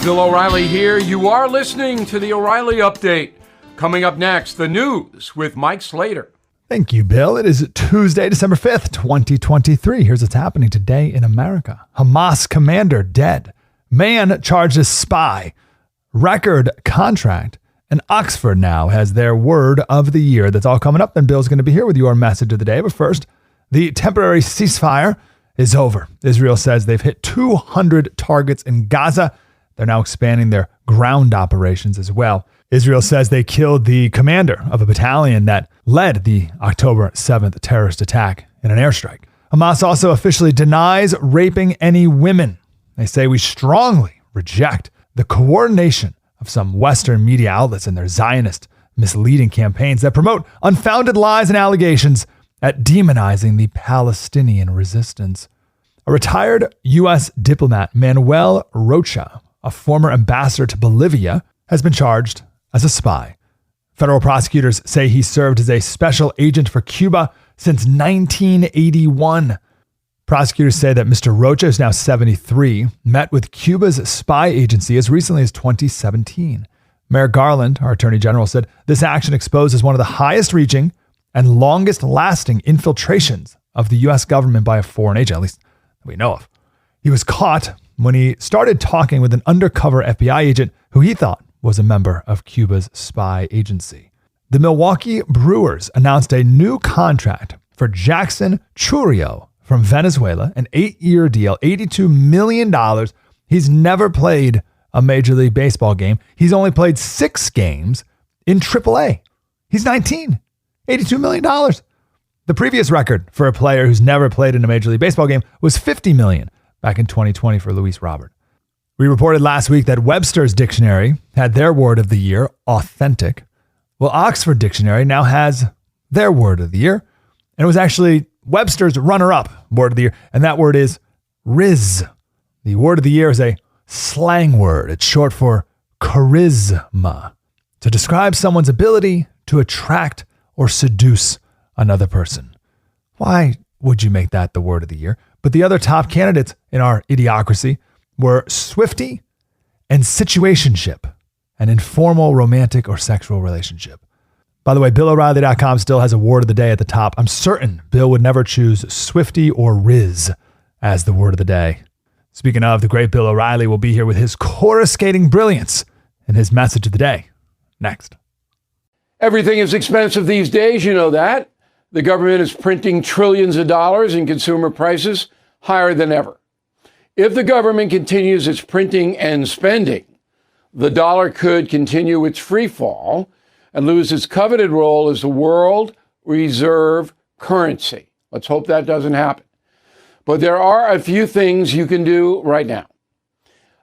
Bill O'Reilly here. You are listening to the O'Reilly Update. Coming up next, the news with Mike Slater. Thank you, Bill. It is Tuesday, December 5th, 2023. Here's what's happening today in America. Hamas commander dead. Man charged as spy. Record contract. And Oxford now has their word of the year. That's all coming up. And Bill's going to be here with your message of the day. But first, the temporary ceasefire is over. Israel says they've hit 200 targets in Gaza. They're now expanding their ground operations as well. Israel says they killed the commander of a battalion that led the October 7th terrorist attack in an airstrike. Hamas also officially denies raping any women. They say we strongly reject the coordination of some Western media outlets and their Zionist misleading campaigns that promote unfounded lies and allegations at demonizing the Palestinian resistance. A retired U.S. diplomat, Manuel Rocha, a former ambassador to Bolivia, has been charged as a spy. Federal prosecutors say he served as a special agent for Cuba since 1981. Prosecutors say that Mr. Rocha, who's now 73, met with Cuba's spy agency as recently as 2017. Merrick Garland, our attorney general, said this action exposes one of the highest reaching and longest lasting infiltrations of the U.S. government by a foreign agent, at least that we know of. He was caught when he started talking with an undercover FBI agent who he thought was a member of Cuba's spy agency. The Milwaukee Brewers announced a new contract for Jackson Chourio from Venezuela, an 8-year deal, $82 million. He's never played a Major League Baseball game. He's only played 6 games in AAA. He's 19. $82 million. The previous record for a player who's never played in a Major League Baseball game was $50 million back in 2020 for Luis Robert. We reported last week that Webster's Dictionary had their word of the year, authentic. Well, Oxford Dictionary now has their word of the year. And it was actually Webster's runner-up word of the year. And that word is riz. The word of the year is a slang word. It's short for charisma, to describe someone's ability to attract or seduce another person. Why would you make that the word of the year? But the other top candidates in our idiocracy were swifty and situationship, an informal romantic or sexual relationship. By the way, BillO'Reilly.com still has a word of the day at the top. I'm certain Bill would never choose swifty or riz as the word of the day. Speaking of, the great Bill O'Reilly will be here with his coruscating brilliance and his message of the day. Next. Everything is expensive these days, you know that. The government is printing trillions of dollars and consumer prices higher than ever. If the government continues its printing and spending, the dollar could continue its free fall and lose its coveted role as the world reserve currency. Let's hope that doesn't happen. But there are a few things you can do right now.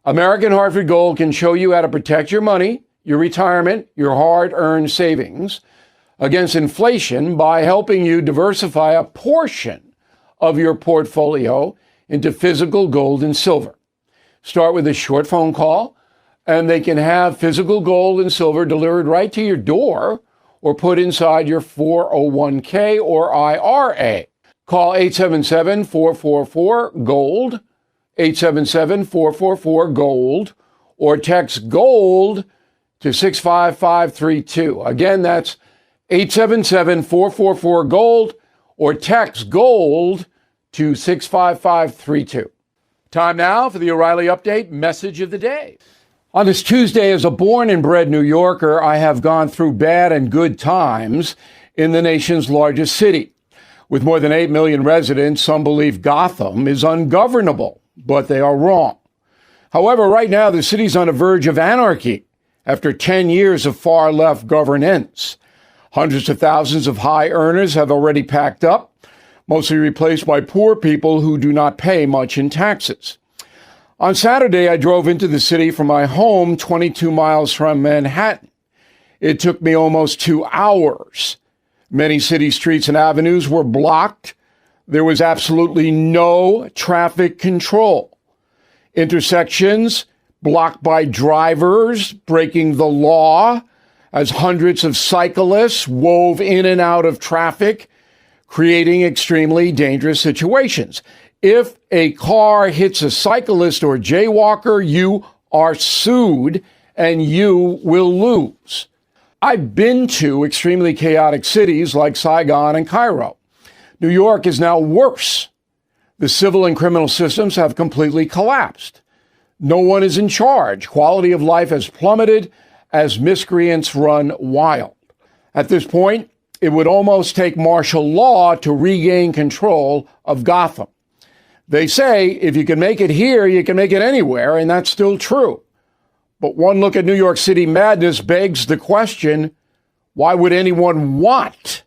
American Hartford Gold can show you how to protect your money, your retirement, your hard-earned savings against inflation by helping you diversify a portion of your portfolio into physical gold and silver. Start with a short phone call, and they can have physical gold and silver delivered right to your door or put inside your 401k or IRA. Call 877-444-GOLD, 877-444-GOLD, or text GOLD to 65532. Again, that's 877-444-GOLD, or text GOLD to 65532. Time now for the O'Reilly Update message of the day. On this Tuesday, as a born and bred New Yorker, I have gone through bad and good times in the nation's largest city. With more than 8 million residents, some believe Gotham is ungovernable, but they are wrong. However, right now, the city's on the verge of anarchy after 10 years of far-left governance. Hundreds of thousands of high earners have already packed up, mostly replaced by poor people who do not pay much in taxes. On Saturday, I drove into the city from my home 22 miles from Manhattan. It took me almost 2 hours. Many city streets and avenues were blocked. There was absolutely no traffic control. Intersections blocked by drivers breaking the law as hundreds of cyclists wove in and out of traffic, creating extremely dangerous situations. If a car hits a cyclist or jaywalker, you are sued and you will lose. I've been to extremely chaotic cities like Saigon and Cairo. New York is now worse. The civil and criminal systems have completely collapsed. No one is in charge. Quality of life has plummeted as miscreants run wild. At this point, it would almost take martial law to regain control of Gotham. They say if you can make it here, you can make it anywhere, and that's still true. But one look at New York City madness begs the question, why would anyone want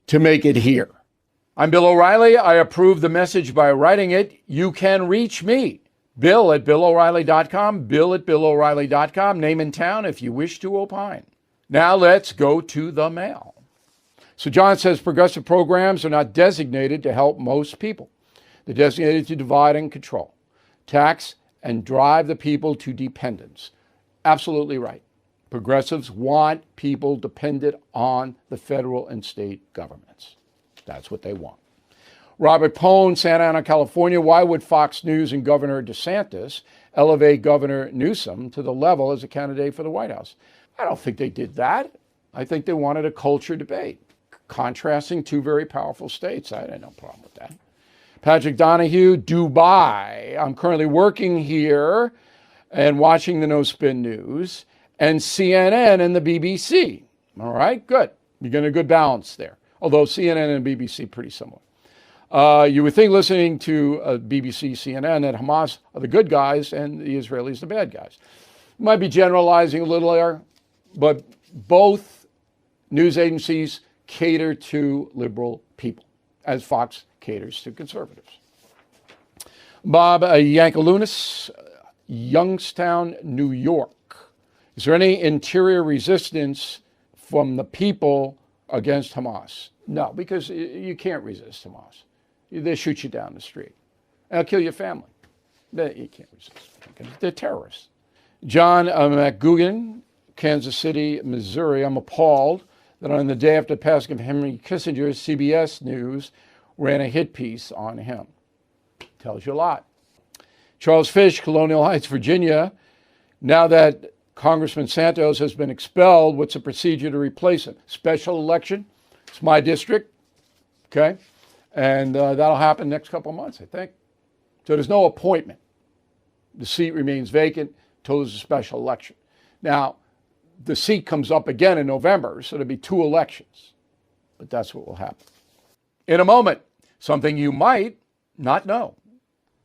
to make it here? I'm Bill O'Reilly. I approve the message by writing it. You can reach me, Bill at BillO'Reilly.com, Bill at BillO'Reilly.com, name and town if you wish to opine. Now let's go to the mail. So John says progressive programs are not designated to help most people. They're designated to divide and control, tax and drive the people to dependence. Absolutely right. Progressives want people dependent on the federal and state governments. That's what they want. Robert Pone, Santa Ana, California. Why would Fox News and Governor DeSantis elevate Governor Newsom to the level as a candidate for the White House? I don't think they did that. I think they wanted a culture debate, contrasting two very powerful states. I had no problem with that. Patrick Donahue, Dubai. I'm currently working here and watching the No Spin News and CNN and the BBC. All right, good. You're getting a good balance there. Although CNN and BBC pretty similar. You would think listening to BBC, CNN, that Hamas are the good guys and the Israelis the bad guys. Might be generalizing a little there, but both news agencies cater to liberal people, as Fox caters to conservatives. Bob Yankelunas, Youngstown, New York. Is there any interior resistance from the people against Hamas? No, because you can't resist Hamas. They shoot you down the street. They'll kill your family. You can't resist. They're terrorists. John McGugan, Kansas City, Missouri. I'm appalled that on the day after the passing of Henry Kissinger, CBS News ran a hit piece on him. Tells you a lot. Charles Fish, Colonial Heights, Virginia. Now that Congressman Santos has been expelled, what's the procedure to replace him? Special election? It's my district, okay? And that'll happen next couple of months, I think. So there's no appointment. The seat remains vacant until there's a special election. Now, the seat comes up again in November, so there'll be two elections. But that's what will happen. In a moment, something you might not know.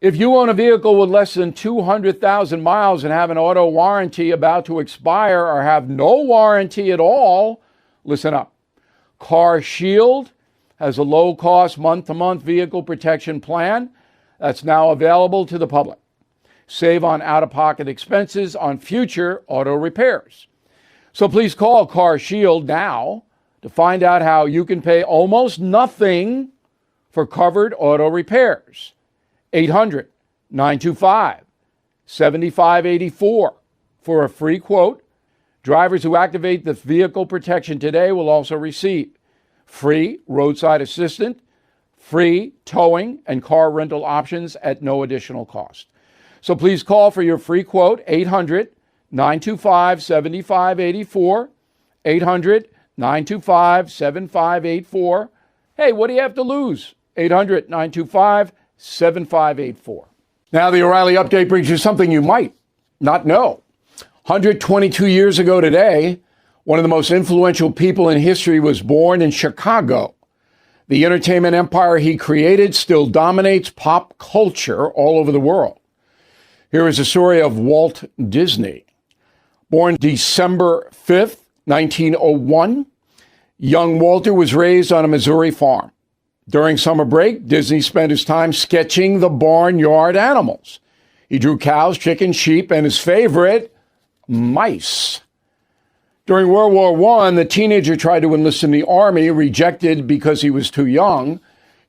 If you own a vehicle with less than 200,000 miles and have an auto warranty about to expire or have no warranty at all, listen up. Car Shield has a low-cost month-to-month vehicle protection plan that's now available to the public. Save on out-of-pocket expenses on future auto repairs. So please call Car Shield now to find out how you can pay almost nothing for covered auto repairs. 800-925-7584 for a free quote. Drivers who activate the vehicle protection today will also receive free roadside assistance, free towing, and car rental options at no additional cost. So please call for your free quote, 800-925-7584, 800-925-7584. Hey, what do you have to lose? 800-925-7584. Now the O'Reilly Update brings you something you might not know. 122 years ago today, one of the most influential people in history was born in Chicago. The entertainment empire he created still dominates pop culture all over the world. Here is the story of Walt Disney. Born December 5th, 1901, young Walter was raised on a Missouri farm. During summer break, Disney spent his time sketching the barnyard animals. He drew cows, chickens, sheep, and his favorite, mice. During World War I, the teenager tried to enlist in the Army, rejected because he was too young.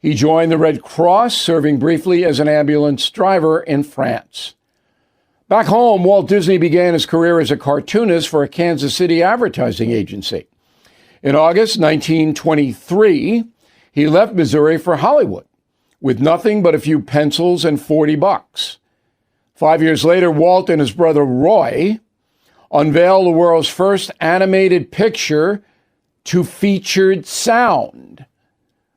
He joined the Red Cross, serving briefly as an ambulance driver in France. Back home, Walt Disney began his career as a cartoonist for a Kansas City advertising agency. In August 1923, he left Missouri for Hollywood with nothing but a few pencils and $40. 5 years later, Walt and his brother Roy unveiled the world's first animated picture to featured sound.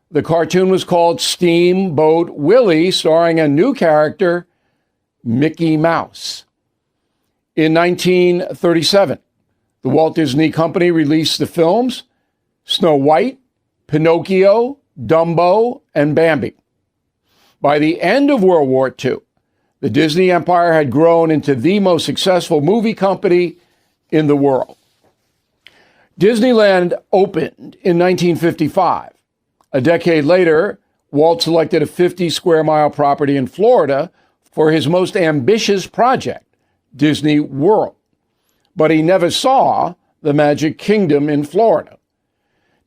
The cartoon was called Steamboat Willie, starring a new character, Mickey Mouse. In 1937, the Walt Disney Company released the films Snow White, Pinocchio, Dumbo, and Bambi. By the end of World War II, the Disney empire had grown into the most successful movie company in the world. Disneyland opened in 1955. A decade later, Walt selected a 50-square-mile property in Florida for his most ambitious project, Disney World. But he never saw the Magic Kingdom in Florida.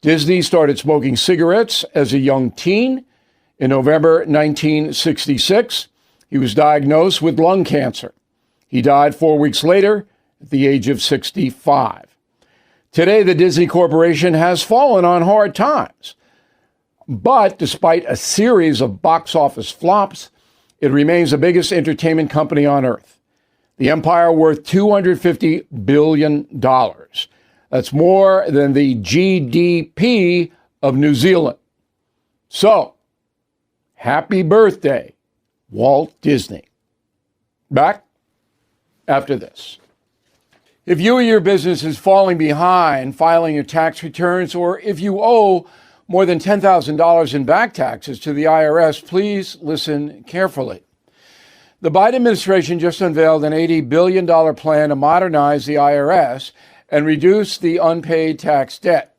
Disney started smoking cigarettes as a young teen. In November 1966, he was diagnosed with lung cancer. He died 4 weeks later at the age of 65. Today, the Disney Corporation has fallen on hard times. But despite a series of box office flops, it remains the biggest entertainment company on earth. The empire worth $250 billion. That's more than the GDP of New Zealand. So, happy birthday, Walt Disney. Back after this. If you or your business is falling behind filing your tax returns, or if you owe more than $10,000 in back taxes to the IRS, please listen carefully. The Biden administration just unveiled an $80 billion plan to modernize the IRS and reduce the unpaid tax debt.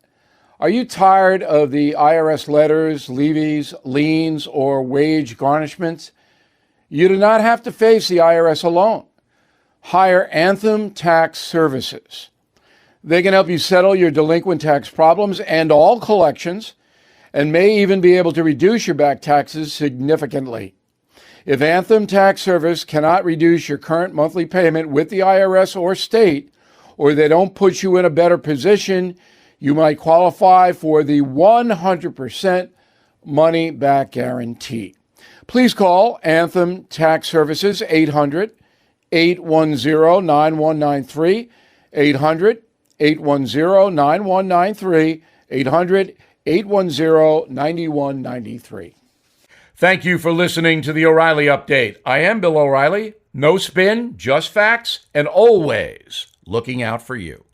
Are you tired of the IRS letters, levies, liens, or wage garnishments? You do not have to face the IRS alone. Hire Anthem Tax Services. They can help you settle your delinquent tax problems and all collections, and may even be able to reduce your back taxes significantly. If Anthem Tax Service cannot reduce your current monthly payment with the IRS or state, or they don't put you in a better position, you might qualify for the 100% money back guarantee. Please call Anthem Tax Services 800-810-9193, 800-810-9193, 800-810-9193. Thank you for listening to the O'Reilly Update. I am Bill O'Reilly. No spin, just facts, and always looking out for you.